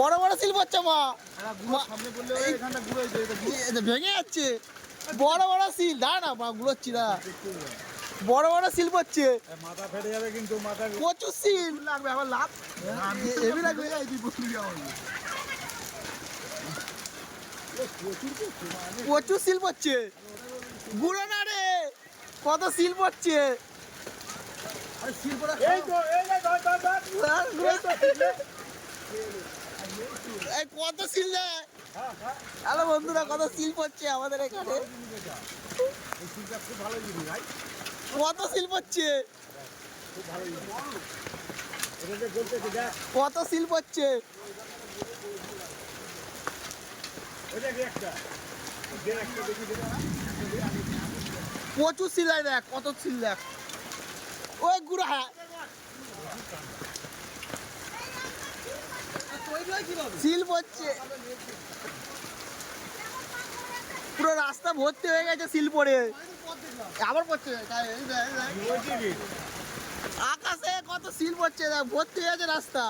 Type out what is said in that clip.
বড় বড় শিল্প হচ্ছে মা, ভেঙে যাচ্ছে। বড় বড় শিল দাঁড়া না মা, গুলোচ্ছি না, বড় বড় শিল্প হচ্ছে, মাথা ফেটে যাবে কিন্তু মাথা প্রচুর শিল লাগবে আবার লাভ হেভি লাগবে। প্রচুর শিল পড়ছে, গুঁড়ো না রে, কত শিল পড়ছে। কত শিল দেয়। হ্যালো বন্ধুরা, কত শিল পড়ছে আমাদের এখানে, কত শিল পড়ছে, কত শিল পড়ছে। প্রচুর শিল দেখ, কত শিল দেখ, ওই গুড়া শিল পড়ছে, পুরো রাস্তা ভর্তি হয়ে গেছে শিল পড়ে, আবার পড়ছে আকাশে, কত শিল পড়ছে, ভর্তি হয়ে গেছে রাস্তা।